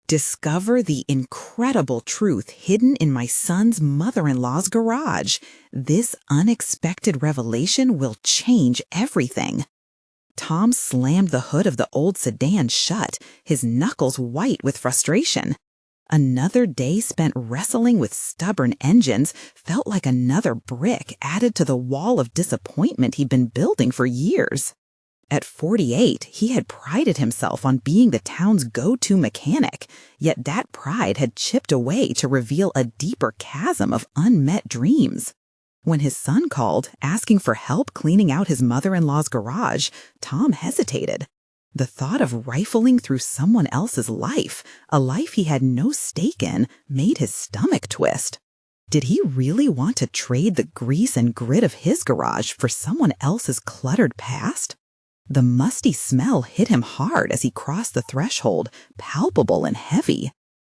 Discover the incredible truth hidden in my son's mother-in-law's garage. This unexpected revelation will change everything. Tom slammed the hood of the old sedan shut, his knuckles white with frustration. Another day spent wrestling with stubborn engines felt like another brick added to the wall of disappointment he'd been building for years. At 48, he had prided himself on being the town's go-to mechanic, yet that pride had chipped away to reveal a deeper chasm of unmet dreams. When his son called, asking for help cleaning out his mother-in-law's garage, Tom hesitated. The thought of rifling through someone else's life, a life he had no stake in, made his stomach twist. Did he really want to trade the grease and grit of his garage for someone else's cluttered past? The musty smell hit him hard as he crossed the threshold, palpable and heavy.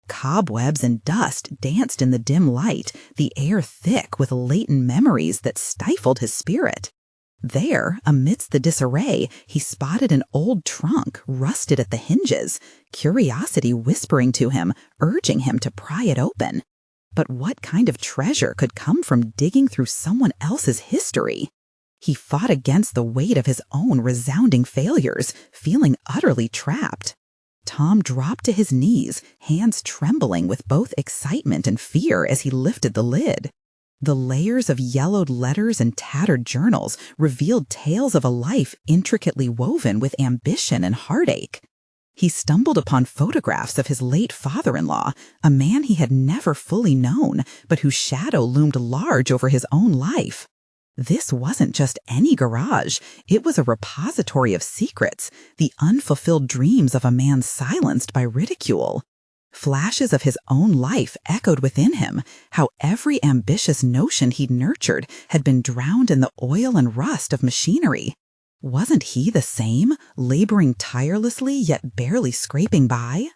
Cobwebs and dust danced in the dim light, the air thick with latent memories that stifled his spirit. There, amidst the disarray, he spotted an old trunk, rusted at the hinges, curiosity whispering to him, urging him to pry it open. But what kind of treasure could come from digging through someone else's history? He fought against the weight of his own resounding failures, feeling utterly trapped. Tom dropped to his knees, hands trembling with both excitement and fear as he lifted the lid. The layers of yellowed letters and tattered journals revealed tales of a life intricately woven with ambition and heartache. He stumbled upon photographs of his late father-in-law, a man he had never fully known, but whose shadow loomed large over his own life. This wasn't just any garage, it was a repository of secrets, the unfulfilled dreams of a man silenced by ridicule. Flashes of his own life echoed within him, how every ambitious notion he'd nurtured had been drowned in the oil and rust of machinery. Wasn't he the same, laboring tirelessly yet barely scraping by?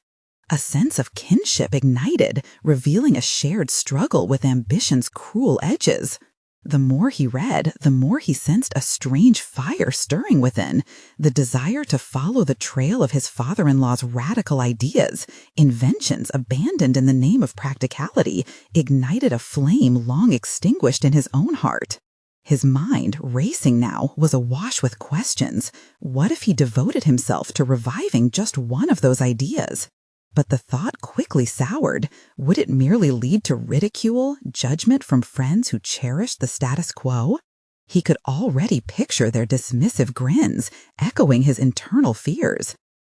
A sense of kinship ignited, revealing a shared struggle with ambition's cruel edges. The more he read, the more he sensed a strange fire stirring within, the desire to follow the trail of his father-in-law's radical ideas, inventions abandoned in the name of practicality, ignited a flame long extinguished in his own heart. His mind, racing now, was awash with questions. What if he devoted himself to reviving just one of those ideas? But the thought quickly soured. Would it merely lead to ridicule, judgment from friends who cherished the status quo? He could already picture their dismissive grins, echoing his internal fears.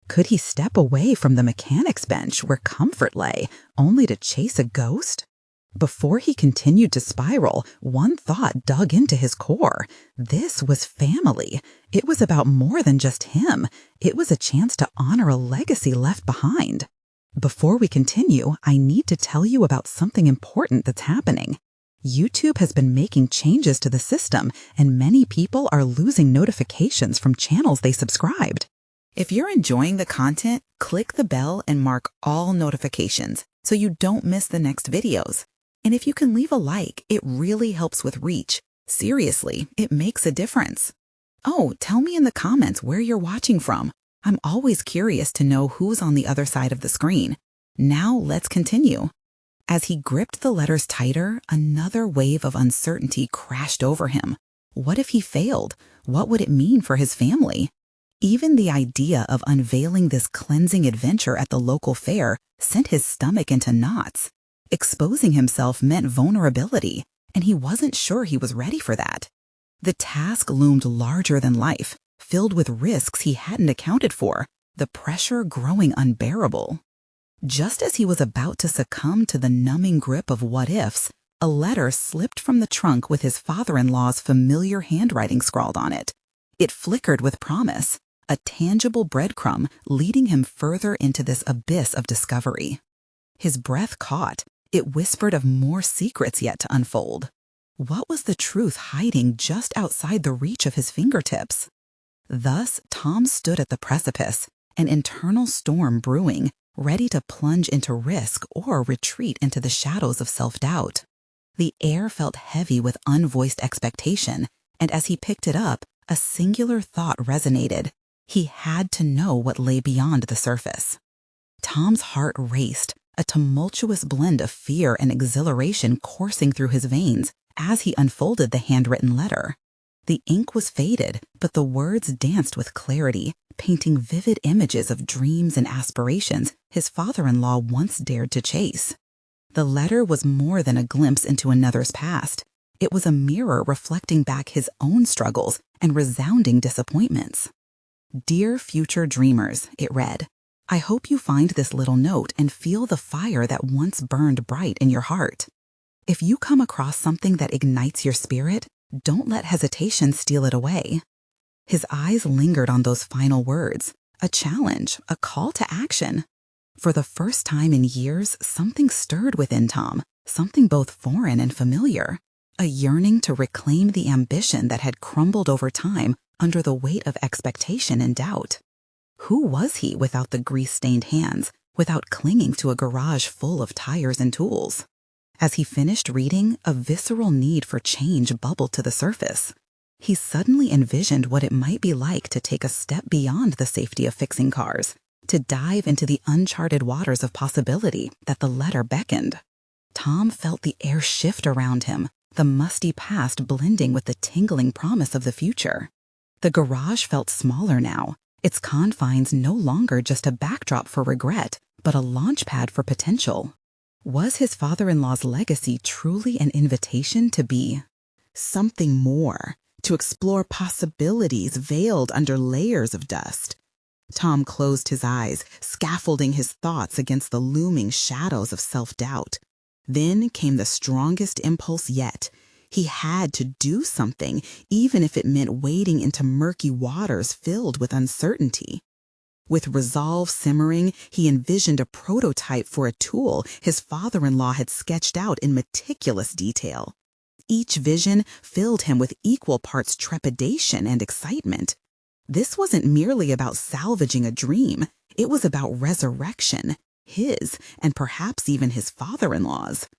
Could he step away from the mechanic's bench where comfort lay, only to chase a ghost? Before he continued to spiral, one thought dug into his core. This was family. It was about more than just him. It was a chance to honor a legacy left behind. Before we continue, I need to tell you about something important that's happening. YouTube has been making changes to the system, and many people are losing notifications from channels they subscribed. If you're enjoying the content, click the bell and mark all notifications so you don't miss the next videos. And if you can leave a like, it really helps with reach. Seriously, it makes a difference. Oh, tell me in the comments where you're watching from. I'm always curious to know who's on the other side of the screen. Now let's continue. As he gripped the letters tighter, another wave of uncertainty crashed over him. What if he failed? What would it mean for his family? Even the idea of unveiling this cleansing adventure at the local fair sent his stomach into knots. Exposing himself meant vulnerability, and he wasn't sure he was ready for that. The task loomed larger than life, filled with risks he hadn't accounted for, the pressure growing unbearable. Just as he was about to succumb to the numbing grip of what-ifs, a letter slipped from the trunk with his father-in-law's familiar handwriting scrawled on it. It flickered with promise, a tangible breadcrumb leading him further into this abyss of discovery. His breath caught. It whispered of more secrets yet to unfold. What was the truth hiding just outside the reach of his fingertips? Thus, Tom stood at the precipice, an internal storm brewing, ready to plunge into risk or retreat into the shadows of self-doubt. The air felt heavy with unvoiced expectation, and as he picked it up, a singular thought resonated. He had to know what lay beyond the surface. Tom's heart raced, a tumultuous blend of fear and exhilaration coursing through his veins as he unfolded the handwritten letter. The ink was faded, but the words danced with clarity, painting vivid images of dreams and aspirations his father-in-law once dared to chase. The letter was more than a glimpse into another's past. It was a mirror reflecting back his own struggles and resounding disappointments. "Dear future dreamers," it read, "I hope you find this little note and feel the fire that once burned bright in your heart. If you come across something that ignites your spirit, don't let hesitation steal it away." His eyes lingered on those final words, a challenge, a call to action. For the first time in years, something stirred within Tom, something both foreign and familiar, a yearning to reclaim the ambition that had crumbled over time under the weight of expectation and doubt. Who was he without the grease-stained hands, without clinging to a garage full of tires and tools? As he finished reading, a visceral need for change bubbled to the surface. He suddenly envisioned what it might be like to take a step beyond the safety of fixing cars, to dive into the uncharted waters of possibility that the letter beckoned. Tom felt the air shift around him, the musty past blending with the tingling promise of the future. The garage felt smaller now, its confines no longer just a backdrop for regret, but a launchpad for potential. Was his father-in-law's legacy truly an invitation to be something more, to explore possibilities veiled under layers of dust? Tom closed his eyes, scaffolding his thoughts against the looming shadows of self-doubt. Then came the strongest impulse yet. He had to do something, even if it meant wading into murky waters filled with uncertainty. With resolve simmering, he envisioned a prototype for a tool his father-in-law had sketched out in meticulous detail. Each vision filled him with equal parts trepidation and excitement. This wasn't merely about salvaging a dream, it was about resurrection, his and perhaps even his father-in-law's.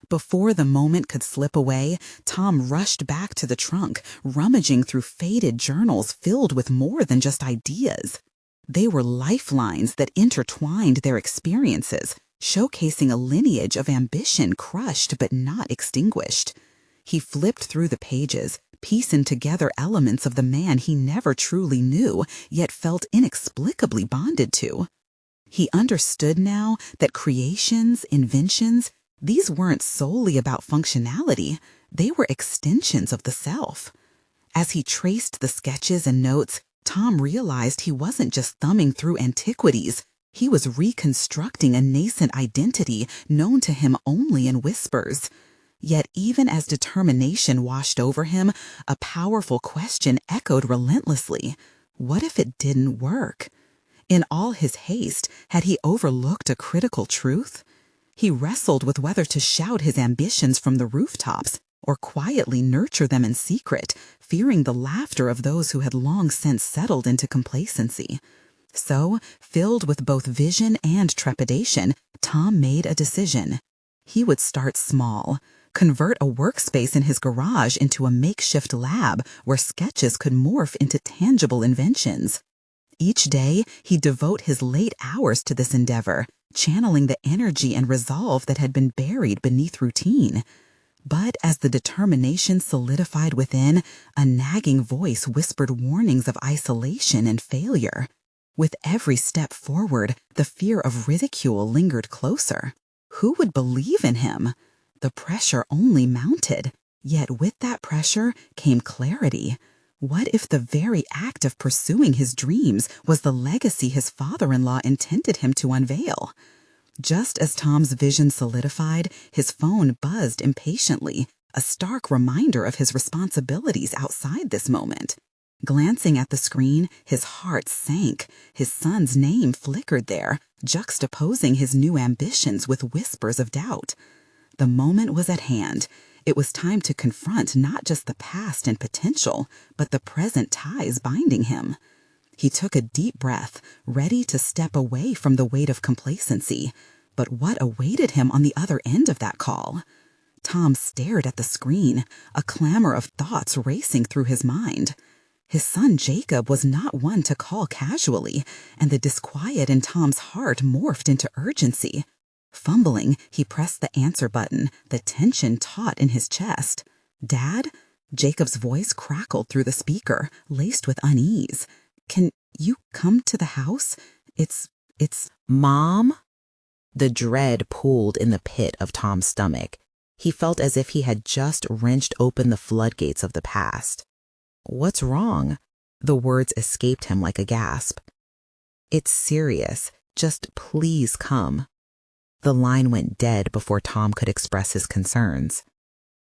Before the moment could slip away, Tom rushed back to the trunk, rummaging through faded journals filled with more than just ideas. They were lifelines that intertwined their experiences, showcasing a lineage of ambition crushed but not extinguished. He flipped through the pages, piecing together elements of the man he never truly knew, yet felt inexplicably bonded to. He understood now that creations, inventions, these weren't solely about functionality, they were extensions of the self. As he traced the sketches and notes, Tom realized he wasn't just thumbing through antiquities, he was reconstructing a nascent identity known to him only in whispers. Yet even as determination washed over him, a powerful question echoed relentlessly. What if it didn't work? In all his haste, had he overlooked a critical truth? He wrestled with whether to shout his ambitions from the rooftops or quietly nurture them in secret, fearing the laughter of those who had long since settled into complacency. So, filled with both vision and trepidation, Tom made a decision. He would start small, convert a workspace in his garage into a makeshift lab where sketches could morph into tangible inventions. Each day, he'd devote his late hours to this endeavor, channeling the energy and resolve that had been buried beneath routine. But as the determination solidified within, a nagging voice whispered warnings of isolation and failure. With every step forward, the fear of ridicule lingered closer. Who would believe in him? The pressure only mounted. Yet with that pressure came clarity. What if the very act of pursuing his dreams was the legacy his father-in-law intended him to unveil? Just as Tom's vision solidified, his phone buzzed impatiently, a stark reminder of his responsibilities outside this moment. Glancing at the screen, his heart sank. His son's name flickered there, juxtaposing his new ambitions with whispers of doubt. The moment was at hand. It was time to confront not just the past and potential, but the present ties binding him. He took a deep breath, ready to step away from the weight of complacency. But what awaited him on the other end of that call? Tom stared at the screen, a clamor of thoughts racing through his mind. His son Jacob was not one to call casually, and the disquiet in Tom's heart morphed into urgency. Fumbling, he pressed the answer button, the tension taut in his chest. "Dad?" Jacob's voice crackled through the speaker, laced with unease. "Can you come to the house? It's... Mom?" The dread pooled in the pit of Tom's stomach. He felt as if he had just wrenched open the floodgates of the past. "What's wrong?" The words escaped him like a gasp. "It's serious. Just please come." The line went dead before Tom could express his concerns.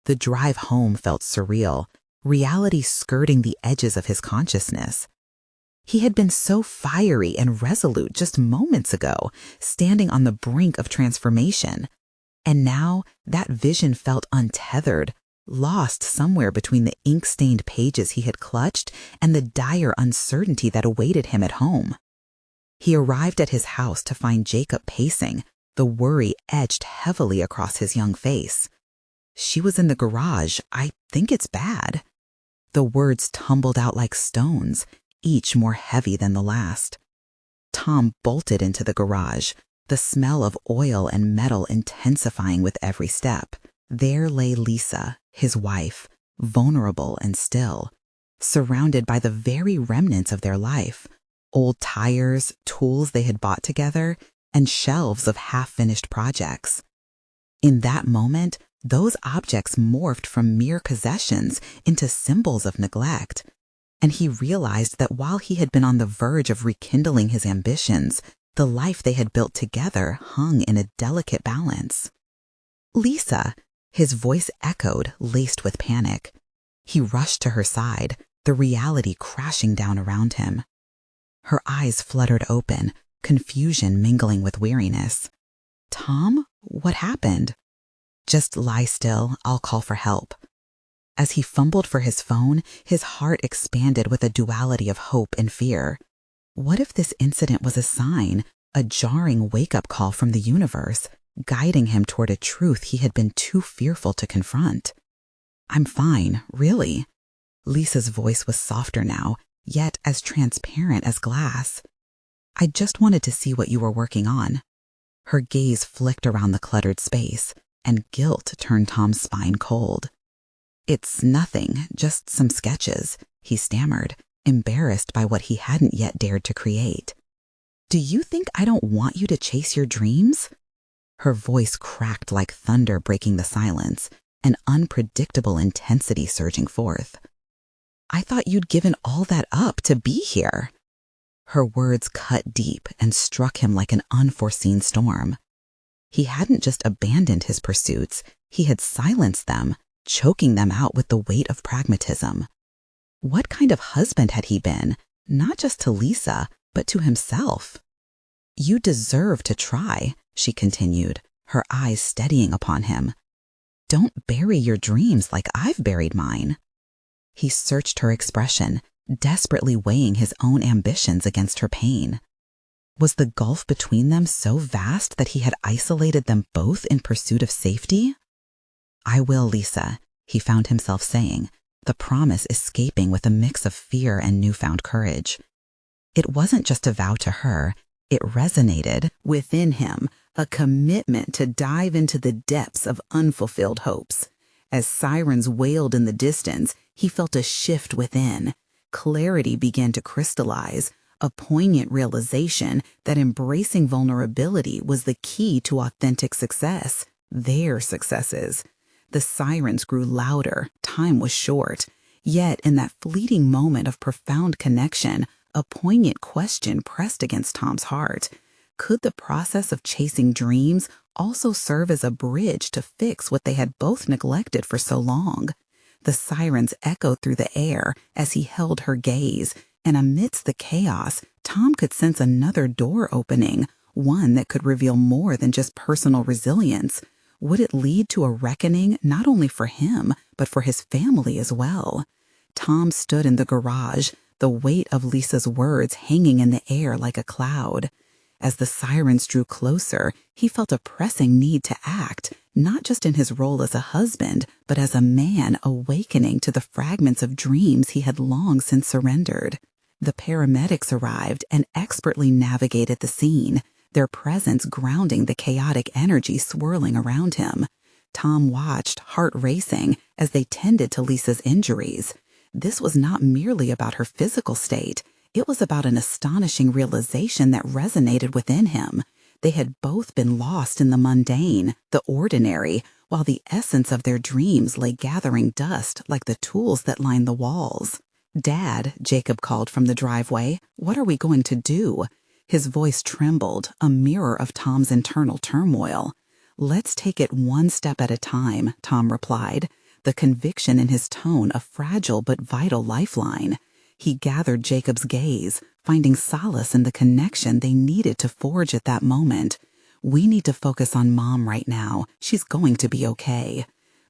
The drive home felt surreal, reality skirting the edges of his consciousness. He had been so fiery and resolute just moments ago, standing on the brink of transformation. And now that vision felt untethered, lost somewhere between the ink-stained pages he had clutched and the dire uncertainty that awaited him at home. He arrived at his house to find Jacob pacing, the worry etched heavily across his young face. "She was in the garage. I think it's bad." The words tumbled out like stones, each more heavy than the last. Tom bolted into the garage, the smell of oil and metal intensifying with every step. There lay Lisa, his wife, vulnerable and still, surrounded by the very remnants of their life: old tires, tools they had bought together, and shelves of half-finished projects. In that moment, those objects morphed from mere possessions into symbols of neglect. And he realized that while he had been on the verge of rekindling his ambitions, the life they had built together hung in a delicate balance. "Lisa!" His voice echoed, laced with panic. He rushed to her side, the reality crashing down around him. Her eyes fluttered open, confusion mingling with weariness. "Tom, what happened?" "Just lie still. I'll call for help." As he fumbled for his phone, his heart expanded with a duality of hope and fear. What if this incident was a sign, a jarring wake-up call from the universe, guiding him toward a truth he had been too fearful to confront? "I'm fine, really." Lisa's voice was softer now, yet as transparent as glass. "I just wanted to see what you were working on." Her gaze flicked around the cluttered space, and guilt turned Tom's spine cold. "It's nothing, just some sketches," he stammered, embarrassed by what he hadn't yet dared to create. "Do you think I don't want you to chase your dreams?" Her voice cracked like thunder breaking the silence, an unpredictable intensity surging forth. "I thought you'd given all that up to be here." Her words cut deep and struck him like an unforeseen storm. He hadn't just abandoned his pursuits, he had silenced them, choking them out with the weight of pragmatism. What kind of husband had he been, not just to Lisa, but to himself? "You deserve to try," she continued, her eyes steadying upon him. "Don't bury your dreams like I've buried mine." He searched her expression, desperately weighing his own ambitions against her pain. Was the gulf between them so vast that he had isolated them both in pursuit of safety? "I will, Lisa," he found himself saying, the promise escaping with a mix of fear and newfound courage. It wasn't just a vow to her, it resonated within him, a commitment to dive into the depths of unfulfilled hopes. As sirens wailed in the distance, he felt a shift within. Clarity began to crystallize, a poignant realization that embracing vulnerability was the key to authentic success, their successes. The sirens grew louder, time was short. Yet in that fleeting moment of profound connection, a poignant question pressed against Tom's heart. Could the process of chasing dreams also serve as a bridge to fix what they had both neglected for so long? The sirens echoed through the air as he held her gaze, and amidst the chaos, Tom could sense another door opening, one that could reveal more than just personal resilience. Would it lead to a reckoning not only for him, but for his family as well? Tom stood in the garage, the weight of Lisa's words hanging in the air like a cloud. As the sirens drew closer, he felt a pressing need to act, not just in his role as a husband, but as a man awakening to the fragments of dreams he had long since surrendered. The paramedics arrived and expertly navigated the scene, their presence grounding the chaotic energy swirling around him. Tom watched, heart racing, as they tended to Lisa's injuries. This was not merely about her physical state. It was about an astonishing realization that resonated within him. They had both been lost in the mundane, the ordinary, while the essence of their dreams lay gathering dust like the tools that lined the walls. "Dad," Jacob called from the driveway, "what are we going to do?" His voice trembled, a mirror of Tom's internal turmoil. "Let's take it one step at a time," Tom replied, the conviction in his tone a fragile but vital lifeline. He gathered Jacob's gaze, finding solace in the connection they needed to forge at that moment. "We need to focus on Mom right now. She's going to be okay."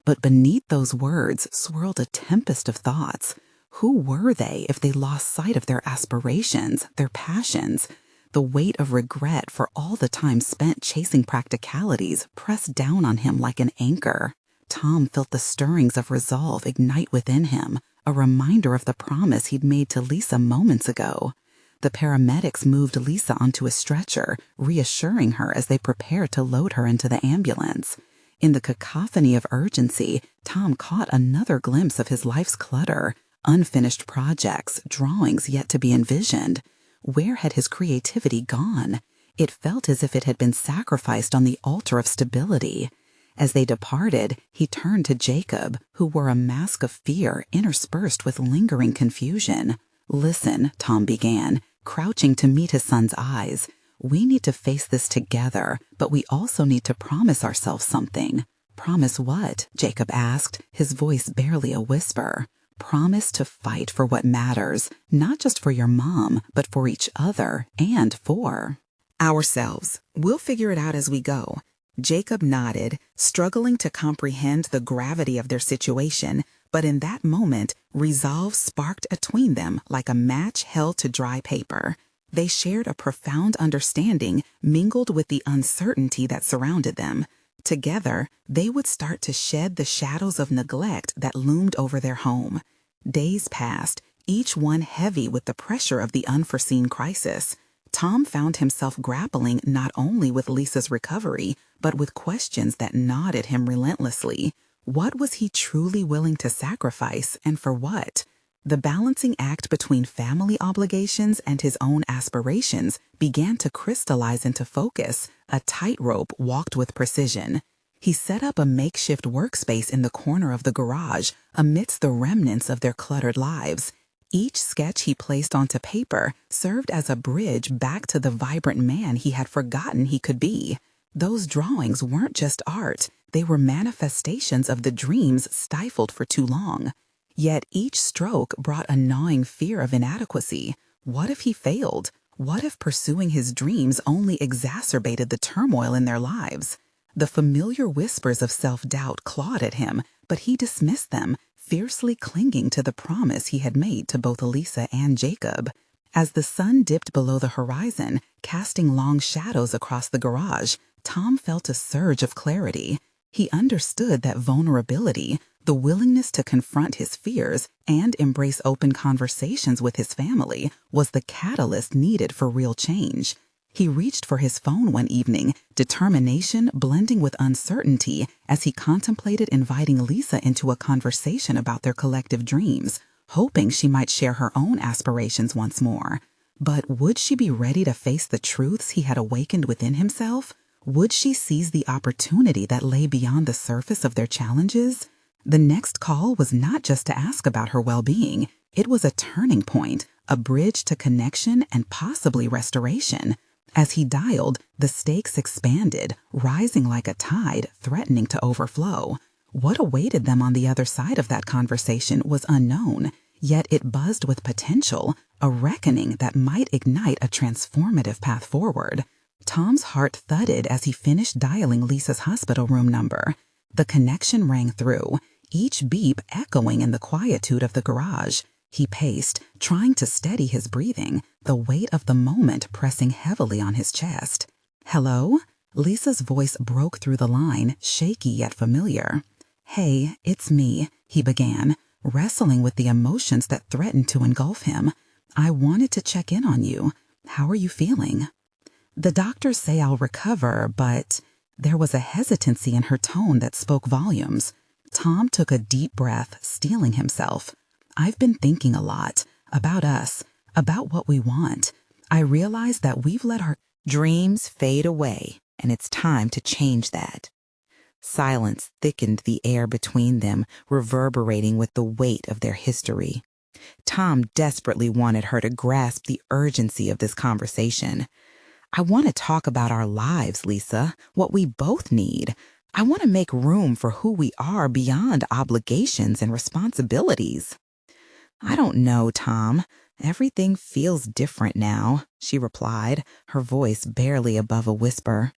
But beneath those words swirled a tempest of thoughts. Who were they if they lost sight of their aspirations, their passions? The weight of regret for all the time spent chasing practicalities pressed down on him like an anchor. Tom felt the stirrings of resolve ignite within him, a reminder of the promise he'd made to Lisa moments ago. The paramedics moved Lisa onto a stretcher, reassuring her as they prepared to load her into the ambulance. In the cacophony of urgency, Tom caught another glimpse of his life's clutter, unfinished projects, drawings yet to be envisioned. Where had his creativity gone? It felt as if it had been sacrificed on the altar of stability. As they departed, he turned to Jacob, who wore a mask of fear interspersed with lingering confusion. "Listen," Tom began, crouching to meet his son's eyes. "We need to face this together, but we also need to promise ourselves something." "Promise what?" Jacob asked, his voice barely a whisper. "Promise to fight for what matters, not just for your mom, but for each other and for ourselves. We'll figure it out as we go." Jacob nodded, struggling to comprehend the gravity of their situation, but in that moment, resolve sparked atween them like a match held to dry paper. They shared a profound understanding mingled with the uncertainty that surrounded them. Together, they would start to shed the shadows of neglect that loomed over their home. Days passed, each one heavy with the pressure of the unforeseen crisis. Tom found himself grappling not only with Lisa's recovery, but with questions that gnawed at him relentlessly. What was he truly willing to sacrifice, and for what? The balancing act between family obligations and his own aspirations began to crystallize into focus, a tightrope walked with precision. He set up a makeshift workspace in the corner of the garage, amidst the remnants of their cluttered lives. Each sketch he placed onto paper served as a bridge back to the vibrant man he had forgotten he could be. Those drawings weren't just art, they were manifestations of the dreams stifled for too long. Yet each stroke brought a gnawing fear of inadequacy. What if he failed? What if pursuing his dreams only exacerbated the turmoil in their lives? The familiar whispers of self-doubt clawed at him, but he dismissed them, fiercely clinging to the promise he had made to both Lisa and Jacob. As the sun dipped below the horizon, casting long shadows across the garage, Tom felt a surge of clarity. He understood that vulnerability, the willingness to confront his fears and embrace open conversations with his family, was the catalyst needed for real change. He reached for his phone one evening, determination blending with uncertainty as he contemplated inviting Lisa into a conversation about their collective dreams, hoping she might share her own aspirations once more. But would she be ready to face the truths he had awakened within himself? Would she seize the opportunity that lay beyond the surface of their challenges? The next call was not just to ask about her well-being. It was a turning point, a bridge to connection and possibly restoration. As he dialed, the stakes expanded, rising like a tide, threatening to overflow. What awaited them on the other side of that conversation was unknown, yet it buzzed with potential, a reckoning that might ignite a transformative path forward. Tom's heart thudded as he finished dialing Lisa's hospital room number. The connection rang through, each beep echoing in the quietude of the garage. He paced, trying to steady his breathing, the weight of the moment pressing heavily on his chest. "Hello?" Lisa's voice broke through the line, shaky yet familiar. "Hey, it's me," he began, wrestling with the emotions that threatened to engulf him. "I wanted to check in on you. How are you feeling?" "The doctors say I'll recover, but..." There was a hesitancy in her tone that spoke volumes. Tom took a deep breath, steeling himself. "I've been thinking a lot. About us. About what we want. I realize that we've let our dreams fade away, and it's time to change that." Silence thickened the air between them, reverberating with the weight of their history. Tom desperately wanted her to grasp the urgency of this conversation. "I want to talk about our lives, Lisa, what we both need. I want to make room for who we are beyond obligations and responsibilities." "I don't know, Tom. Everything feels different now," she replied, her voice barely above a whisper.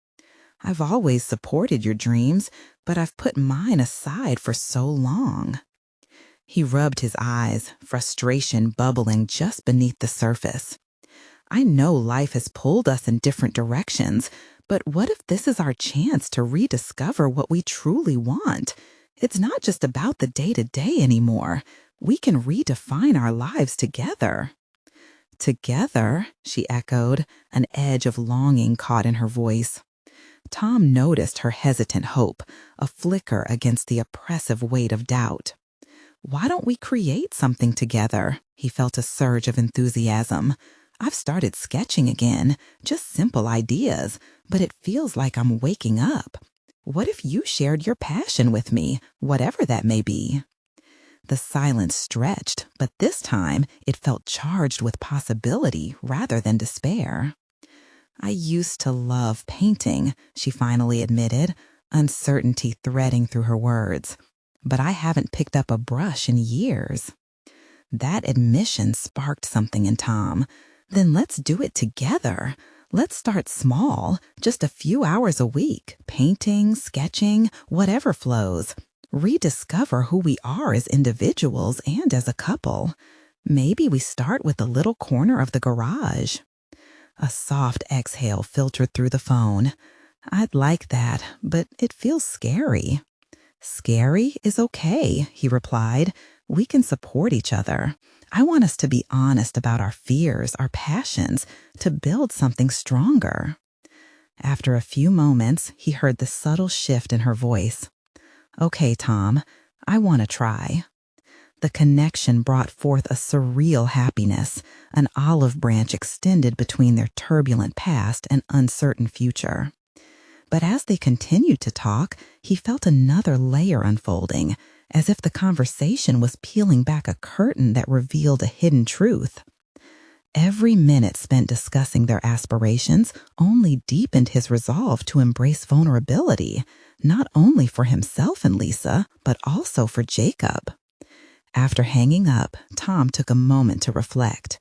"I've always supported your dreams, but I've put mine aside for so long." He rubbed his eyes, frustration bubbling just beneath the surface. "I know life has pulled us in different directions, but what if this is our chance to rediscover what we truly want? It's not just about the day-to-day anymore. We can redefine our lives together." "Together?" she echoed, an edge of longing caught in her voice. Tom noticed her hesitant hope, a flicker against the oppressive weight of doubt. "Why don't we create something together?" He felt a surge of enthusiasm. "I've started sketching again, just simple ideas, but it feels like I'm waking up. What if you shared your passion with me, whatever that may be?" The silence stretched, but this time it felt charged with possibility rather than despair. "I used to love painting," she finally admitted, uncertainty threading through her words. "But I haven't picked up a brush in years." That admission sparked something in Tom. "Then let's do it together. Let's start small, just a few hours a week, painting, sketching, whatever flows. Rediscover who we are as individuals and as a couple. Maybe we start with a little corner of the garage." A soft exhale filtered through the phone. "I'd like that, but it feels scary." "Scary is okay," he replied. "We can support each other. I want us to be honest about our fears, our passions, to build something stronger." After a few moments, he heard the subtle shift in her voice. "Okay, Tom, I want to try." The connection brought forth a surreal happiness, an olive branch extended between their turbulent past and uncertain future. But as they continued to talk, he felt another layer unfolding, as if the conversation was peeling back a curtain that revealed a hidden truth. Every minute spent discussing their aspirations only deepened his resolve to embrace vulnerability, not only for himself and Lisa, but also for Jacob. After hanging up, Tom took a moment to reflect.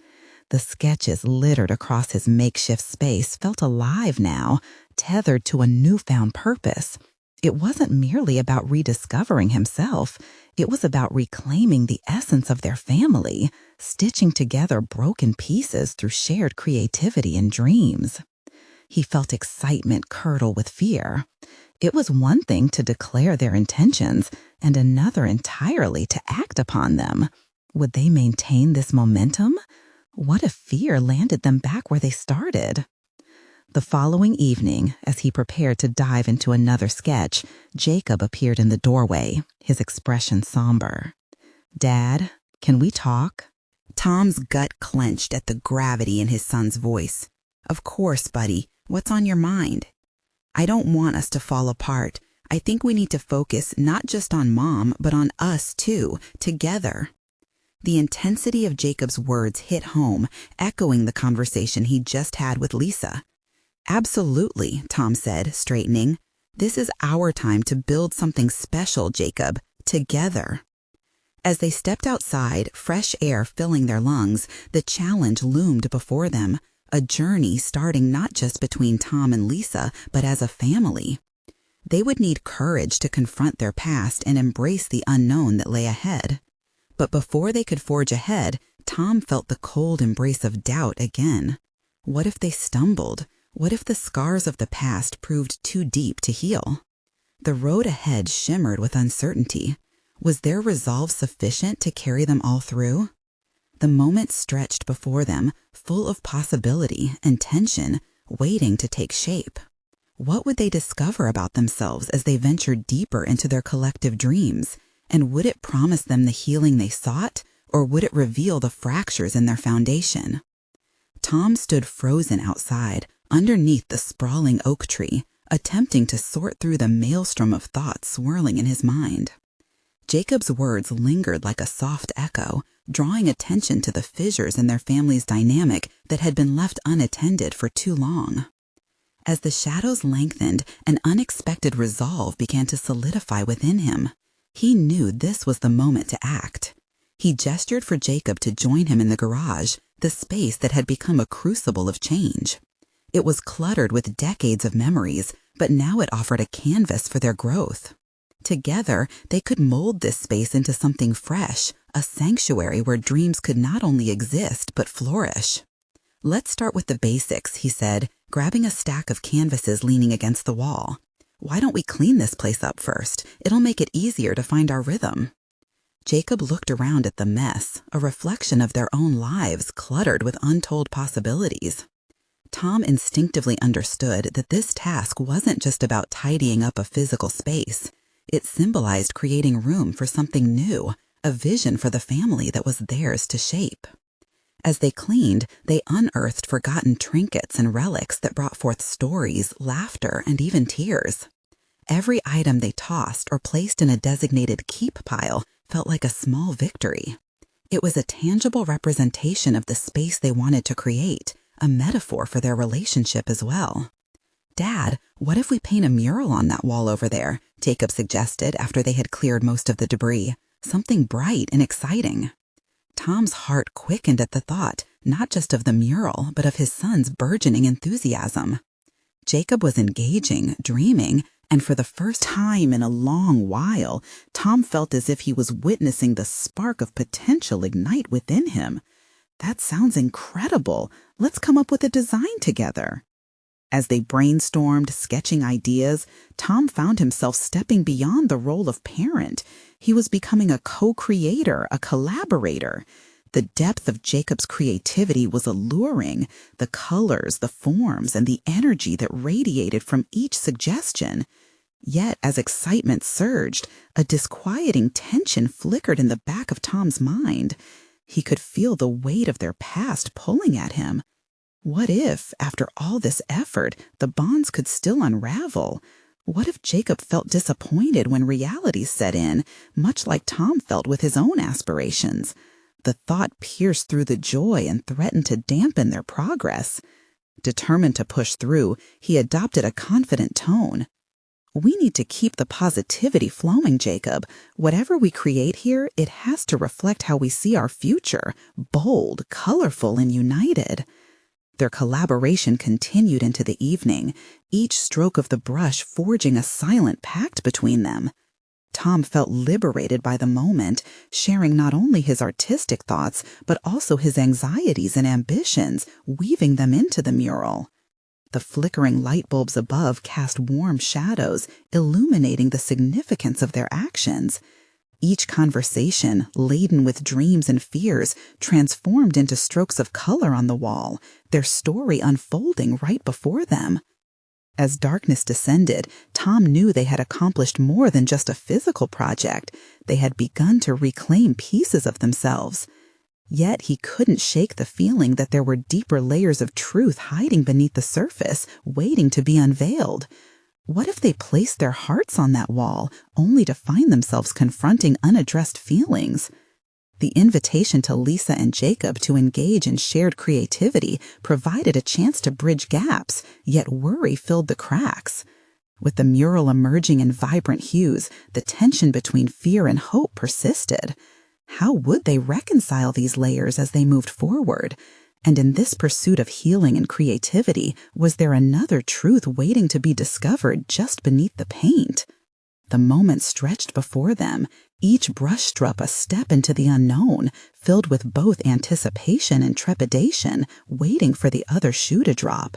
The sketches littered across his makeshift space felt alive now, tethered to a newfound purpose. It wasn't merely about rediscovering himself. It was about reclaiming the essence of their family, stitching together broken pieces through shared creativity and dreams. He felt excitement curdle with fear. It was one thing to declare their intentions, and another entirely to act upon them. Would they maintain this momentum? What if fear landed them back where they started? The following evening, as he prepared to dive into another sketch, Jacob appeared in the doorway, his expression somber. "Dad, can we talk?" Tom's gut clenched at the gravity in his son's voice. "Of course, buddy. What's on your mind?" "I don't want us to fall apart. I think we need to focus not just on Mom, but on us too, together." The intensity of Jacob's words hit home, echoing the conversation he just had with Lisa. "Absolutely," Tom said, straightening. "This is our time to build something special, Jacob, together." As they stepped outside, fresh air filling their lungs, the challenge loomed before them, a journey starting not just between Tom and Lisa, but as a family. They would need courage to confront their past and embrace the unknown that lay ahead. But before they could forge ahead, Tom felt the cold embrace of doubt again. What if they stumbled? What if the scars of the past proved too deep to heal? The road ahead shimmered with uncertainty. Was their resolve sufficient to carry them all through? The moment stretched before them, full of possibility and tension, waiting to take shape. What would they discover about themselves as they ventured deeper into their collective dreams? And would it promise them the healing they sought, or would it reveal the fractures in their foundation? Tom stood frozen outside, underneath the sprawling oak tree, attempting to sort through the maelstrom of thoughts swirling in his mind. Jacob's words lingered like a soft echo, drawing attention to the fissures in their family's dynamic that had been left unattended for too long. As the shadows lengthened, an unexpected resolve began to solidify within him. He knew this was the moment to act. He gestured for Jacob to join him in the garage, the space that had become a crucible of change. It was cluttered with decades of memories, but now it offered a canvas for their growth. Together, they could mold this space into something fresh, a sanctuary where dreams could not only exist but flourish. "Let's start with the basics," he said, grabbing a stack of canvases leaning against the wall. "Why don't we clean this place up first? It'll make it easier to find our rhythm." Jacob looked around at the mess, a reflection of their own lives cluttered with untold possibilities. Tom instinctively understood that this task wasn't just about tidying up a physical space. It symbolized creating room for something new, a vision for the family that was theirs to shape. As they cleaned, they unearthed forgotten trinkets and relics that brought forth stories, laughter, and even tears. Every item they tossed or placed in a designated keep pile felt like a small victory. It was a tangible representation of the space they wanted to create, a metaphor for their relationship as well. "Dad, what if we paint a mural on that wall over there?" Jacob suggested after they had cleared most of the debris. "Something bright and exciting." Tom's heart quickened at the thought, not just of the mural, but of his son's burgeoning enthusiasm. Jacob was engaging, dreaming, and for the first time in a long while, Tom felt as if he was witnessing the spark of potential ignite within him. "That sounds incredible. Let's come up with a design together." As they brainstormed, sketching ideas, Tom found himself stepping beyond the role of parent. He was becoming a co-creator, a collaborator. The depth of Jacob's creativity was alluring, the colors, the forms, and the energy that radiated from each suggestion. Yet, as excitement surged, a disquieting tension flickered in the back of Tom's mind. He could feel the weight of their past pulling at him. What if, after all this effort, the bonds could still unravel? What if Jacob felt disappointed when reality set in, much like Tom felt with his own aspirations? The thought pierced through the joy and threatened to dampen their progress. Determined to push through, he adopted a confident tone. "We need to keep the positivity flowing, Jacob. Whatever we create here, it has to reflect how we see our future, bold, colorful, and united." Their collaboration continued into the evening, each stroke of the brush forging a silent pact between them. Tom felt liberated by the moment, sharing not only his artistic thoughts, but also his anxieties and ambitions, weaving them into the mural. The flickering light bulbs above cast warm shadows, illuminating the significance of their actions. Each conversation, laden with dreams and fears, transformed into strokes of color on the wall, their story unfolding right before them. As darkness descended, Tom knew they had accomplished more than just a physical project. They had begun to reclaim pieces of themselves. Yet he couldn't shake the feeling that there were deeper layers of truth hiding beneath the surface, waiting to be unveiled. What if they placed their hearts on that wall, only to find themselves confronting unaddressed feelings? The invitation to Lisa and Jacob to engage in shared creativity provided a chance to bridge gaps, yet worry filled the cracks. With the mural emerging in vibrant hues, the tension between fear and hope persisted. How would they reconcile these layers as they moved forward? And in this pursuit of healing and creativity, was there another truth waiting to be discovered just beneath the paint? The moment stretched before them, each brushstroke a step into the unknown, filled with both anticipation and trepidation, waiting for the other shoe to drop.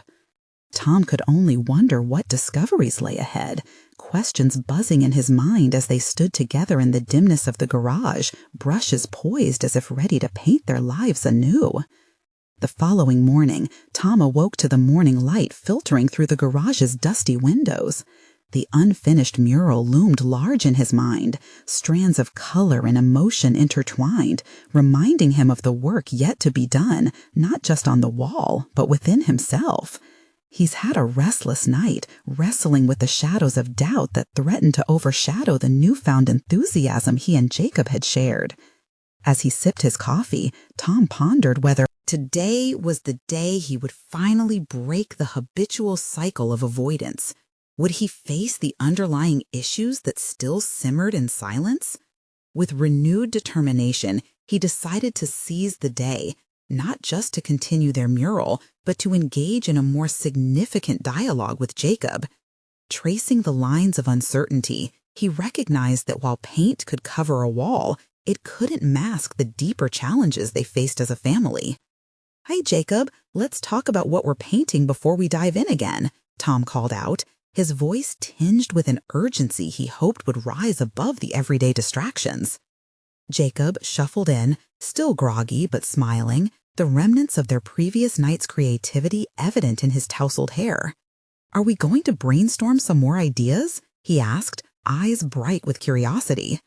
Tom could only wonder what discoveries lay ahead, questions buzzing in his mind as they stood together in the dimness of the garage, brushes poised as if ready to paint their lives anew. The following morning, Tom awoke to the morning light filtering through the garage's dusty windows. The unfinished mural loomed large in his mind, strands of color and emotion intertwined, reminding him of the work yet to be done, not just on the wall, but within himself. He's had a restless night, wrestling with the shadows of doubt that threatened to overshadow the newfound enthusiasm he and Jacob had shared. As he sipped his coffee, Tom pondered whether today was the day he would finally break the habitual cycle of avoidance. Would he face the underlying issues that still simmered in silence? With renewed determination, he decided to seize the day, not just to continue their mural, but to engage in a more significant dialogue with Jacob. Tracing the lines of uncertainty, he recognized that while paint could cover a wall, it couldn't mask the deeper challenges they faced as a family. "Hi, Jacob, let's talk about what we're painting before we dive in again," Tom called out, his voice tinged with an urgency he hoped would rise above the everyday distractions. Jacob shuffled in, still groggy but smiling, the remnants of their previous night's creativity evident in his tousled hair. "Are we going to brainstorm some more ideas?" he asked, eyes bright with curiosity.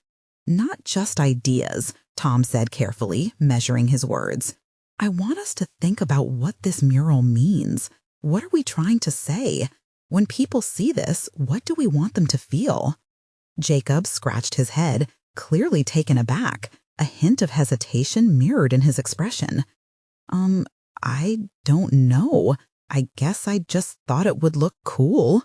"Not just ideas," Tom said carefully, measuring his words. "I want us to think about what this mural means. What are we trying to say? When people see this, what do we want them to feel?" Jacob scratched his head, clearly taken aback, a hint of hesitation mirrored in his expression. I don't know. I guess I just thought it would look cool."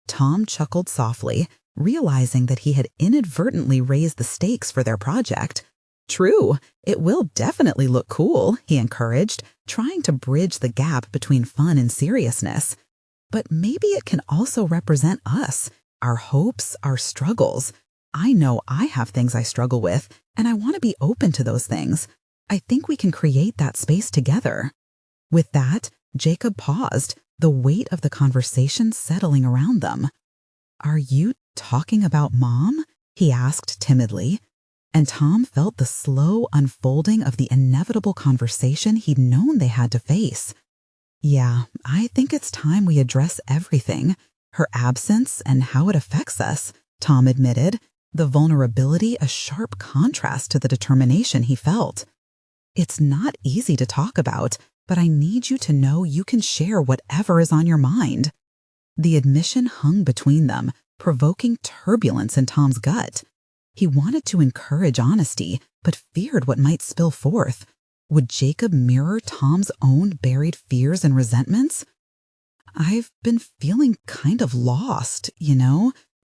Tom chuckled softly, realizing that he had inadvertently raised the stakes for their project. "True, it will definitely look cool," he encouraged, trying to bridge the gap between fun and seriousness. "But maybe it can also represent us, our hopes, our struggles. I know I have things I struggle with, and I want to be open to those things. I think we can create that space together." With that, Jacob paused, the weight of the conversation settling around them. "Are you talking about Mom?" he asked timidly, and Tom felt the slow unfolding of the inevitable conversation he'd known they had to face. "Yeah, I think it's time we address everything, her absence and how it affects us," Tom admitted, the vulnerability a sharp contrast to the determination he felt. "It's not easy to talk about, but I need you to know you can share whatever is on your mind." The admission hung between them, provoking turbulence in Tom's gut. He wanted to encourage honesty, but feared what might spill forth. Would Jacob mirror Tom's own buried fears and resentments? "I've been feeling kind of lost,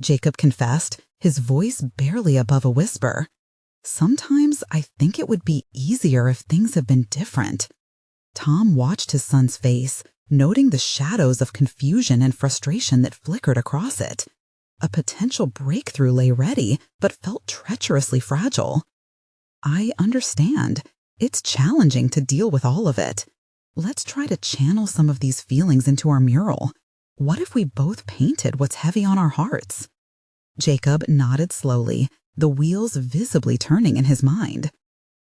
Jacob confessed, his voice barely above a whisper. "Sometimes I think it would be easier if things had been different." Tom watched his son's face, noting the shadows of confusion and frustration that flickered across it. A potential breakthrough lay ready, but felt treacherously fragile. "I understand. It's challenging to deal with all of it. Let's try to channel some of these feelings into our mural. What if we both painted what's heavy on our hearts?" Jacob nodded slowly, the wheels visibly turning in his mind.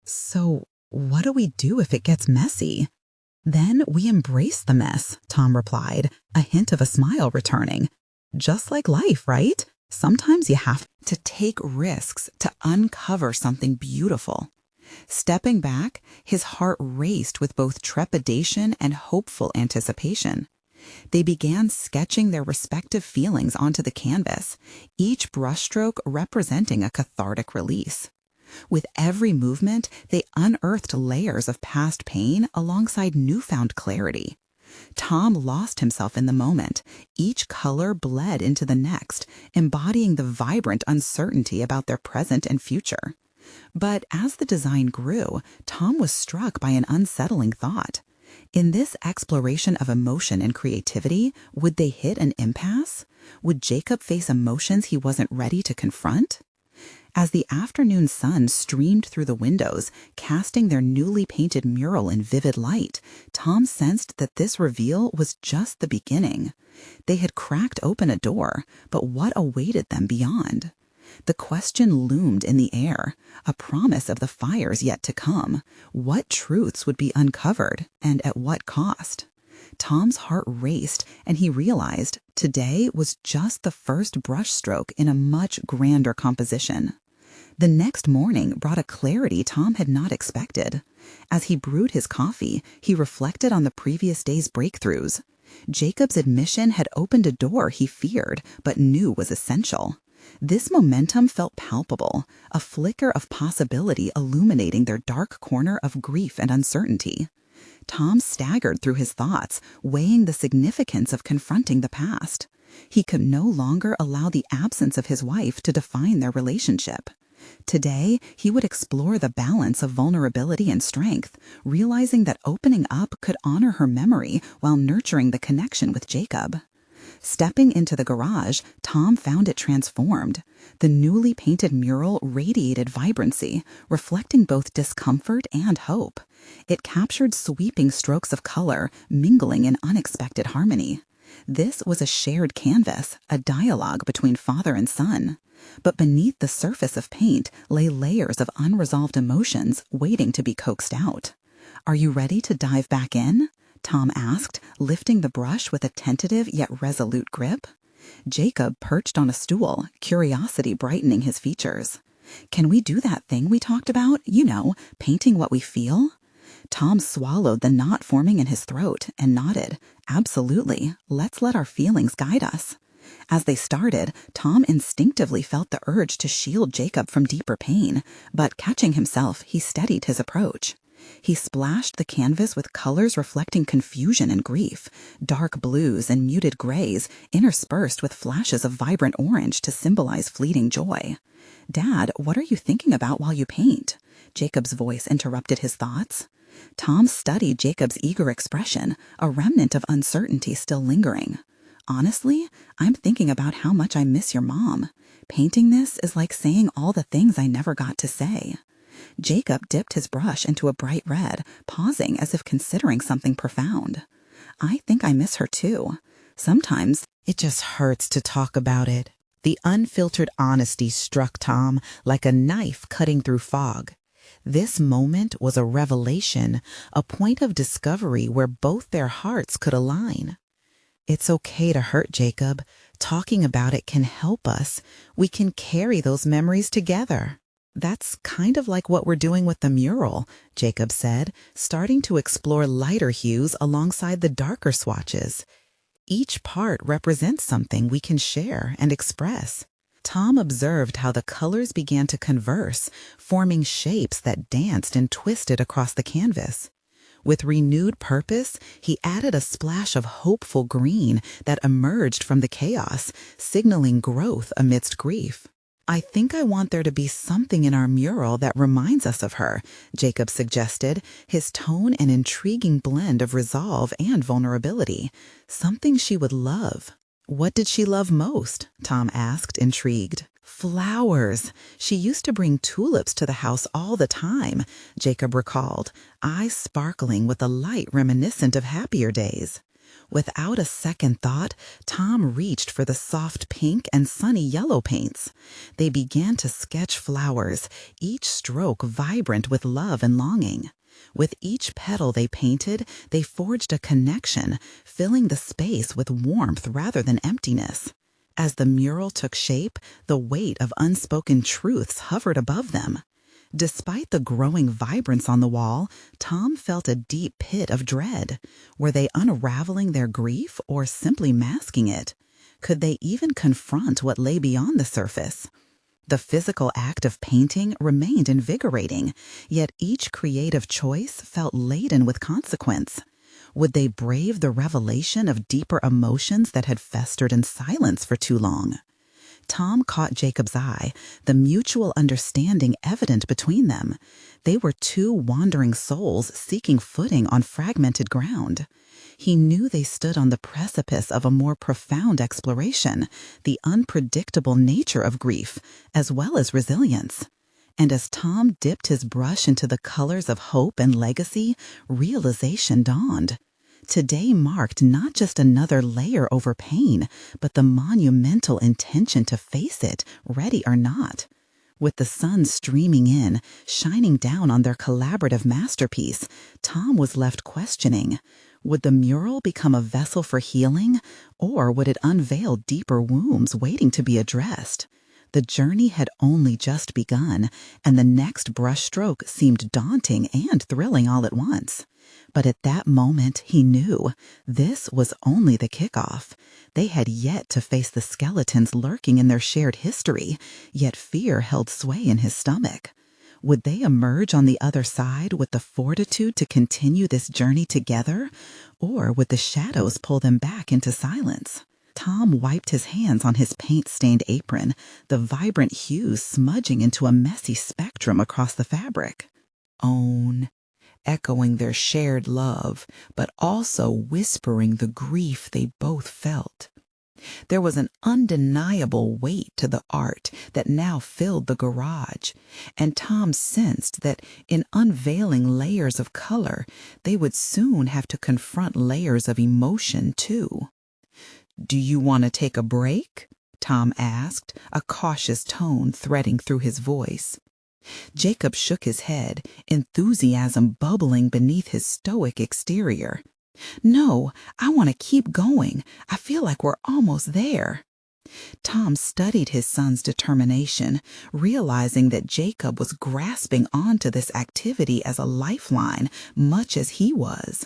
"So, what do we do if it gets messy?" "Then we embrace the mess," Tom replied, a hint of a smile returning. "Just like life, right? Sometimes you have to take risks to uncover something beautiful." Stepping back, his heart raced with both trepidation and hopeful anticipation. They began sketching their respective feelings onto the canvas, each brushstroke representing a cathartic release. With every movement, they unearthed layers of past pain alongside newfound clarity. Tom lost himself in the moment. Each color bled into the next, embodying the vibrant uncertainty about their present and future. But as the design grew, Tom was struck by an unsettling thought. In this exploration of emotion and creativity, would they hit an impasse? Would Jacob face emotions he wasn't ready to confront? As the afternoon sun streamed through the windows, casting their newly painted mural in vivid light, Tom sensed that this reveal was just the beginning. They had cracked open a door, but what awaited them beyond? The question loomed in the air, a promise of the fires yet to come. What truths would be uncovered, and at what cost? Tom's heart raced, and he realized today was just the first brushstroke in a much grander composition. The next morning brought a clarity Tom had not expected. As he brewed his coffee, he reflected on the previous day's breakthroughs. Jacob's admission had opened a door he feared, but knew was essential. This momentum felt palpable, a flicker of possibility illuminating their dark corner of grief and uncertainty. Tom staggered through his thoughts, weighing the significance of confronting the past. He could no longer allow the absence of his wife to define their relationship. Today, he would explore the balance of vulnerability and strength, realizing that opening up could honor her memory while nurturing the connection with Jacob. Stepping into the garage, Tom found it transformed. The newly painted mural radiated vibrancy, reflecting both discomfort and hope. It captured sweeping strokes of color, mingling in unexpected harmony. This was a shared canvas, a dialogue between father and son. But beneath the surface of paint lay layers of unresolved emotions waiting to be coaxed out. "Are you ready to dive back in?" Tom asked, lifting the brush with a tentative yet resolute grip. Jacob perched on a stool, curiosity brightening his features. "Can we do that thing we talked about? Painting what we feel?" Tom swallowed the knot forming in his throat and nodded. "Absolutely. Let's let our feelings guide us." As they started, Tom instinctively felt the urge to shield Jacob from deeper pain, but catching himself, he steadied his approach. He splashed the canvas with colors reflecting confusion and grief, dark blues and muted grays, interspersed with flashes of vibrant orange to symbolize fleeting joy. "Dad, what are you thinking about while you paint?" Jacob's voice interrupted his thoughts. Tom studied Jacob's eager expression, a remnant of uncertainty still lingering. "Honestly, I'm thinking about how much I miss your mom. Painting this is like saying all the things I never got to say." Jacob dipped his brush into a bright red, pausing as if considering something profound. "I think I miss her too. Sometimes It just hurts to talk about it. The unfiltered honesty struck Tom like a knife cutting through fog. This moment was a revelation, a point of discovery where both their hearts could align. It's okay to hurt, Jacob. Talking about it can help us. We can carry those memories together. That's kind of like what we're doing with the mural, Jacob said, starting to explore lighter hues alongside the darker swatches. Each part represents something we can share and express. Tom observed how the colors began to converse, forming shapes that danced and twisted across the canvas. With renewed purpose, he added a splash of hopeful green that emerged from the chaos, signaling growth amidst grief. "I think I want there to be something in our mural that reminds us of her," Jacob suggested, his tone an intriguing blend of resolve and vulnerability. "Something she would love." "What did she love most?" Tom asked, intrigued. "Flowers. She used to bring tulips to the house all the time," Jacob recalled, eyes sparkling with a light reminiscent of happier days. Without a second thought, Tom reached for the soft pink and sunny yellow paints. They began to sketch flowers, each stroke vibrant with love and longing. With each petal they painted, they forged a connection, filling the space with warmth rather than emptiness. As the mural took shape, the weight of unspoken truths hovered above them. Despite the growing vibrance on the wall, Tom felt a deep pit of dread. Were they unraveling their grief or simply masking it? Could they even confront what lay beyond the surface? The physical act of painting remained invigorating, yet each creative choice felt laden with consequence. Would they brave the revelation of deeper emotions that had festered in silence for too long? Tom caught Jacob's eye, the mutual understanding evident between them. They were two wandering souls seeking footing on fragmented ground. He knew they stood on the precipice of a more profound exploration, the unpredictable nature of grief, as well as resilience. And as Tom dipped his brush into the colors of hope and legacy, realization dawned. Today marked not just another layer over pain, but the monumental intention to face it, ready or not. With the sun streaming in, shining down on their collaborative masterpiece, Tom was left questioning. Would the mural become a vessel for healing, or would it unveil deeper wounds waiting to be addressed? The journey had only just begun, and the next brushstroke seemed daunting and thrilling all at once. But at that moment, he knew this was only the kickoff. They had yet to face the skeletons lurking in their shared history, yet fear held sway in his stomach. Would they emerge on the other side with the fortitude to continue this journey together, or would the shadows pull them back into silence? Tom wiped his hands on his paint-stained apron, the vibrant hues smudging into a messy spectrum across the fabric. Own, echoing their shared love, but also whispering the grief they both felt. There was an undeniable weight to the art that now filled the garage, and Tom sensed that in unveiling layers of color, they would soon have to confront layers of emotion, too. "Do you want to take a break?" Tom asked, a cautious tone threading through his voice. Jacob shook his head, enthusiasm bubbling beneath his stoic exterior. "No, I want to keep going. I feel like we're almost there." Tom studied his son's determination, realizing that Jacob was grasping onto this activity as a lifeline, much as he was.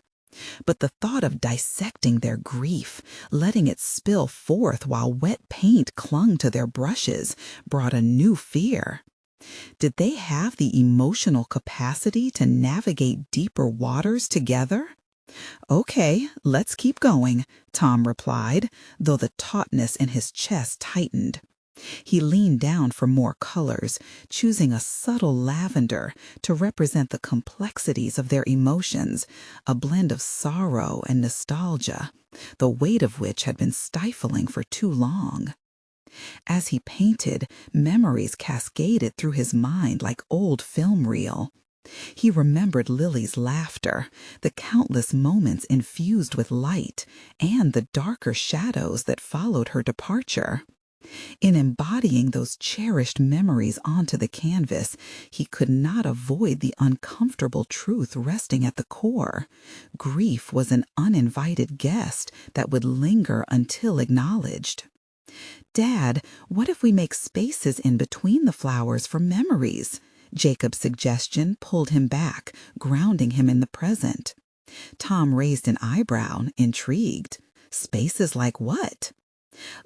But the thought of dissecting their grief, letting it spill forth while wet paint clung to their brushes, brought a new fear. Did they have the emotional capacity to navigate deeper waters together? "Okay, let's keep going," Tom replied, though the tautness in his chest tightened. He leaned down for more colors, choosing a subtle lavender to represent the complexities of their emotions, a blend of sorrow and nostalgia, the weight of which had been stifling for too long. As he painted, memories cascaded through his mind like old film reel. He remembered Lily's laughter, the countless moments infused with light, and the darker shadows that followed her departure. In embodying those cherished memories onto the canvas, he could not avoid the uncomfortable truth resting at the core. Grief was an uninvited guest that would linger until acknowledged. "Dad, what if we make spaces in between the flowers for memories?" Jacob's suggestion pulled him back, grounding him in the present. Tom raised an eyebrow, intrigued. "Spaces like what?"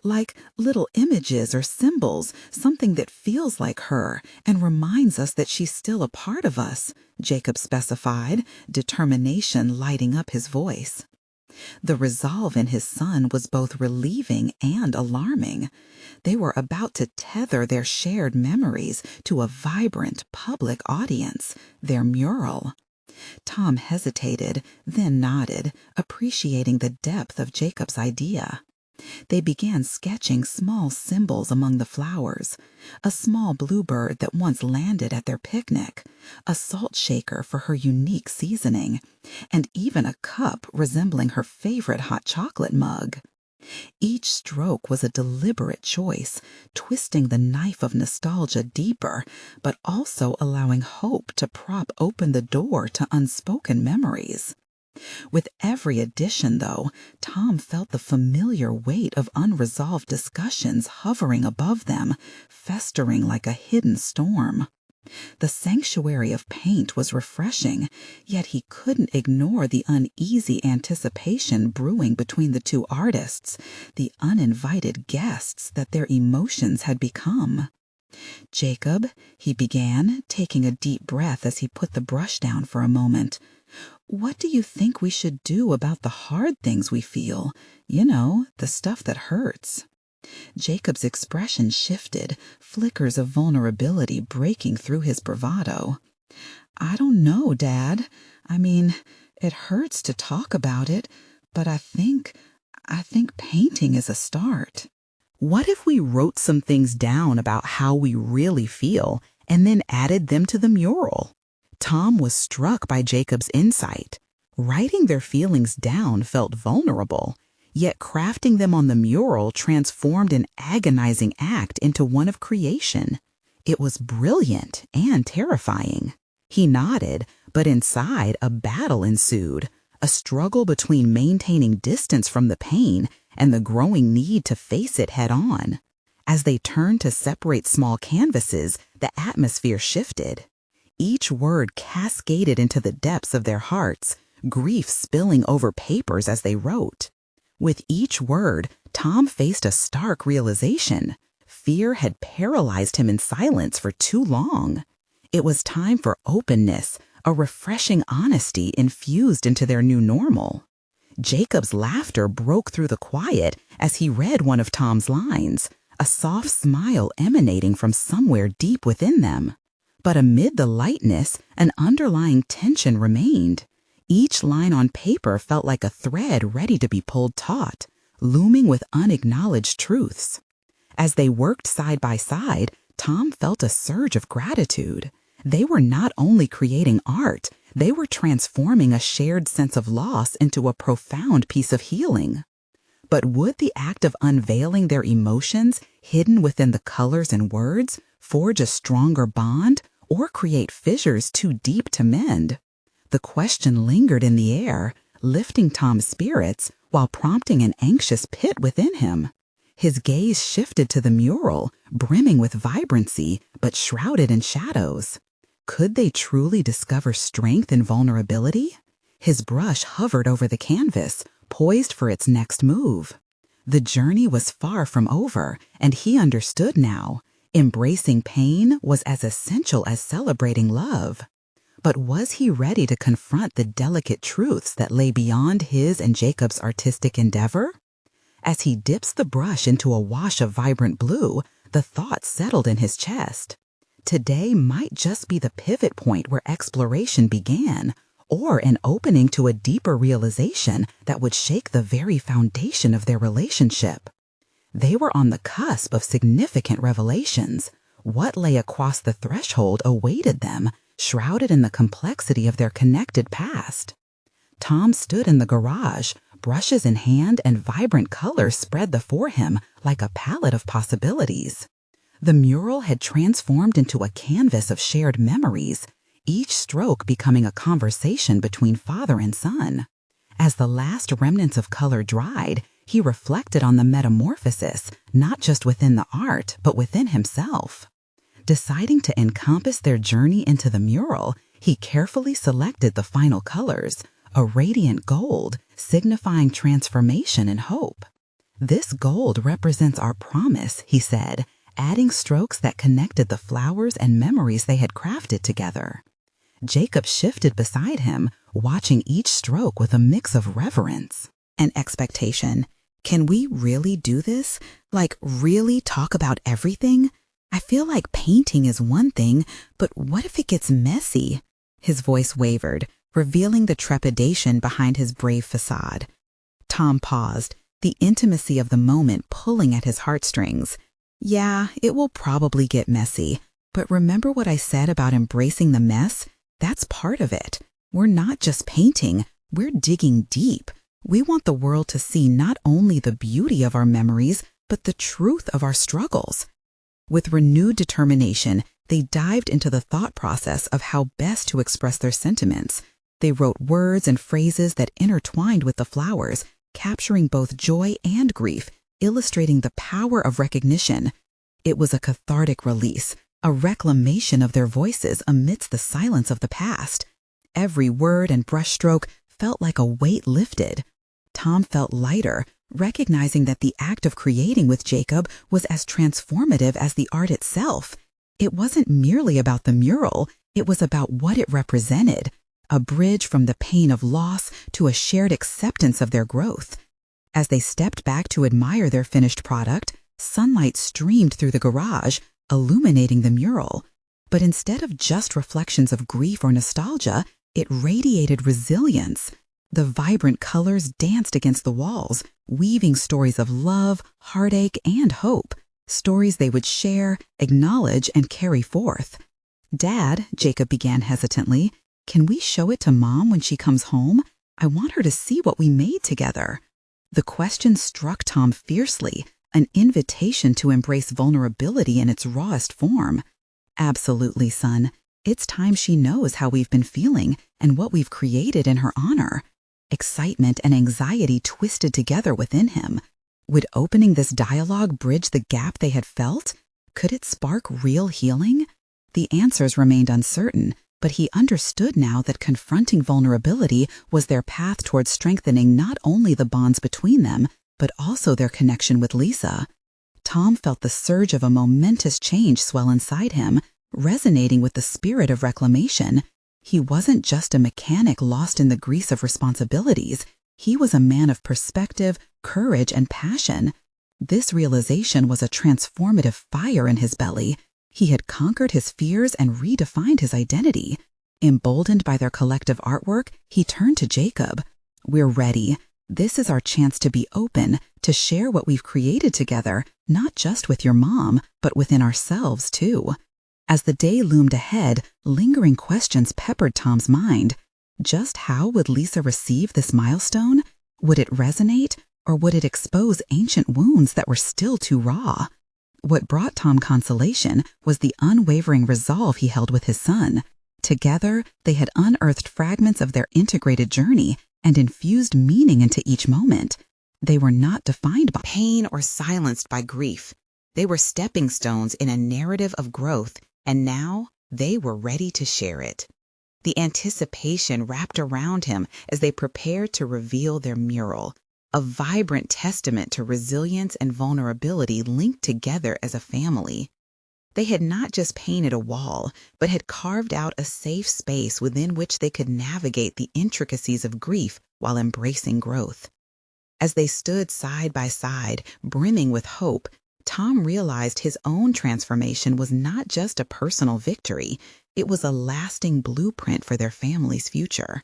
"Like little images or symbols, something that feels like her and reminds us that she's still a part of us," Jacob specified, determination lighting up his voice. The resolve in his son was both relieving and alarming. They were about to tether their shared memories to a vibrant public audience, their mural. Tom hesitated, then nodded, appreciating the depth of Jacob's idea. They began sketching small symbols among the flowers, a small bluebird that once landed at their picnic, a salt shaker for her unique seasoning, and even a cup resembling her favorite hot chocolate mug. Each stroke was a deliberate choice, twisting the knife of nostalgia deeper, but also allowing hope to prop open the door to unspoken memories. With every addition, though, Tom felt the familiar weight of unresolved discussions hovering above them, festering like a hidden storm. The sanctuary of paint was refreshing, yet he couldn't ignore the uneasy anticipation brewing between the two artists, the uninvited guests that their emotions had become. "Jacob," he began, taking a deep breath as he put the brush down for a moment, "what do you think we should do about the hard things we feel? You know, the stuff that hurts." Jacob's expression shifted, flickers of vulnerability breaking through his bravado. "I don't know, Dad. I mean, it hurts to talk about it, but I think painting is a start. What if we wrote some things down about how we really feel and then added them to the mural? Tom was struck by Jacob's insight. Writing their feelings down felt vulnerable, yet crafting them on the mural transformed an agonizing act into one of creation. It was brilliant and terrifying. He nodded, but inside a battle ensued, a struggle between maintaining distance from the pain and the growing need to face it head on. As they turned to separate small canvases, the atmosphere shifted. Each word cascaded into the depths of their hearts, grief spilling over papers as they wrote. With each word, Tom faced a stark realization. Fear had paralyzed him in silence for too long. It was time for openness, a refreshing honesty infused into their new normal. Jacob's laughter broke through the quiet as he read one of Tom's lines, a soft smile emanating from somewhere deep within them. But amid the lightness, an underlying tension remained. Each line on paper felt like a thread ready to be pulled taut, looming with unacknowledged truths. As they worked side by side, Tom felt a surge of gratitude. They were not only creating art, they were transforming a shared sense of loss into a profound piece of healing. But would the act of unveiling their emotions, hidden within the colors and words, forge a stronger bond or create fissures too deep to mend? The question lingered in the air, lifting Tom's spirits while prompting an anxious pit within him. His gaze shifted to the mural, brimming with vibrancy but shrouded in shadows. Could they truly discover strength in vulnerability? His brush hovered over the canvas, poised for its next move. The journey was far from over, and he understood now. Embracing pain was as essential as celebrating love. But was he ready to confront the delicate truths that lay beyond his and Jacob's artistic endeavor? As he dips the brush into a wash of vibrant blue, the thought settled in his chest. Today might just be the pivot point where exploration began, or an opening to a deeper realization that would shake the very foundation of their relationship. They were on the cusp of significant revelations. What lay across the threshold awaited them, shrouded in the complexity of their connected past. Tom stood in the garage, brushes in hand and vibrant colors spread before him like a palette of possibilities. The mural had transformed into a canvas of shared memories, each stroke becoming a conversation between father and son. As the last remnants of color dried, he reflected on the metamorphosis, not just within the art, but within himself. Deciding to encompass their journey into the mural, he carefully selected the final colors, a radiant gold, signifying transformation and hope. "This gold represents our promise," he said, adding strokes that connected the flowers and memories they had crafted together. Jacob shifted beside him, watching each stroke with a mix of reverence and expectation. Can we really do this? Like, really talk about everything? I feel like painting is one thing, but what if it gets messy? His voice wavered, revealing the trepidation behind his brave facade. Tom paused, the intimacy of the moment pulling at his heartstrings. Yeah, it will probably get messy, but remember what I said about embracing the mess? That's part of it. We're not just painting, we're digging deep. We want the world to see not only the beauty of our memories, but the truth of our struggles. With renewed determination, they dived into the thought process of how best to express their sentiments. They wrote words and phrases that intertwined with the flowers, capturing both joy and grief, illustrating the power of recognition. It was a cathartic release, a reclamation of their voices amidst the silence of the past. Every word and brushstroke felt like a weight lifted. Tom felt lighter, recognizing that the act of creating with Jacob was as transformative as the art itself. It wasn't merely about the mural, it was about what it represented, a bridge from the pain of loss to a shared acceptance of their growth. As they stepped back to admire their finished product, sunlight streamed through the garage, illuminating the mural. But instead of just reflections of grief or nostalgia, it radiated resilience. The vibrant colors danced against the walls, weaving stories of love, heartache, and hope, stories they would share, acknowledge, and carry forth. "Dad," Jacob began hesitantly, "can we show it to Mom when she comes home? I want her to see what we made together." The question struck Tom fiercely, an invitation to embrace vulnerability in its rawest form. "Absolutely, son. It's time she knows how we've been feeling and what we've created in her honor." Excitement and anxiety twisted together within him. Would opening this dialogue bridge the gap they had felt? Could it spark real healing? The answers remained uncertain, but he understood now that confronting vulnerability was their path towards strengthening not only the bonds between them, but also their connection with Lisa. Tom felt the surge of a momentous change swell inside him, resonating with the spirit of reclamation. He wasn't just a mechanic lost in the grease of responsibilities. He was a man of perspective, courage, and passion. This realization was a transformative fire in his belly. He had conquered his fears and redefined his identity. Emboldened by their collective artwork, he turned to Jacob. "We're ready. This is our chance to be open, to share what we've created together, not just with your mom, but within ourselves, too." As the day loomed ahead, lingering questions peppered Tom's mind. Just how would Lisa receive this milestone? Would it resonate, or would it expose ancient wounds that were still too raw? What brought Tom consolation was the unwavering resolve he held with his son. Together, they had unearthed fragments of their integrated journey and infused meaning into each moment. They were not defined by pain or silenced by grief. They were stepping stones in a narrative of growth, and now they were ready to share it. The anticipation wrapped around him as they prepared to reveal their mural, a vibrant testament to resilience and vulnerability linked together as a family. They had not just painted a wall, but had carved out a safe space within which they could navigate the intricacies of grief while embracing growth. As they stood side by side, brimming with hope, Tom realized his own transformation was not just a personal victory, it was a lasting blueprint for their family's future.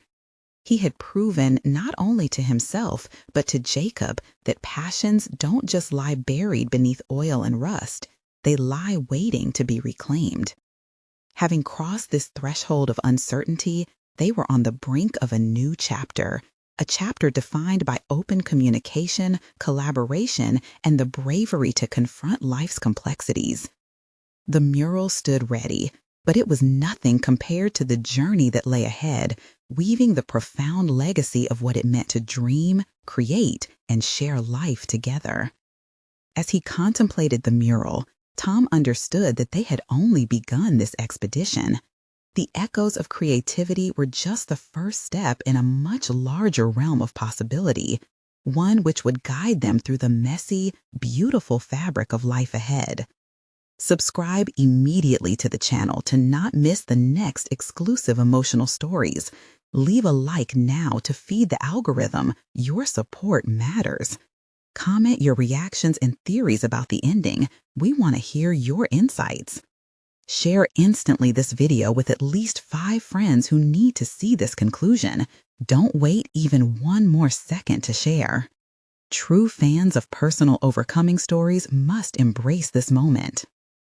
He had proven not only to himself, but to Jacob, that passions don't just lie buried beneath oil and rust, they lie waiting to be reclaimed. Having crossed this threshold of uncertainty, they were on the brink of a new chapter, a chapter defined by open communication, collaboration, and the bravery to confront life's complexities. The mural stood ready, but it was nothing compared to the journey that lay ahead, weaving the profound legacy of what it meant to dream, create, and share life together. As he contemplated the mural, Tom understood that they had only begun this expedition. The echoes of creativity were just the first step in a much larger realm of possibility, one which would guide them through the messy, beautiful fabric of life ahead. Subscribe immediately to the channel to not miss the next exclusive emotional stories. Leave a like now to feed the algorithm. Your support matters. Comment your reactions and theories about the ending. We want to hear your insights. Share instantly this video with at least 5 friends who need to see this conclusion. Don't wait even one more second to share. True fans of personal overcoming stories must embrace this moment.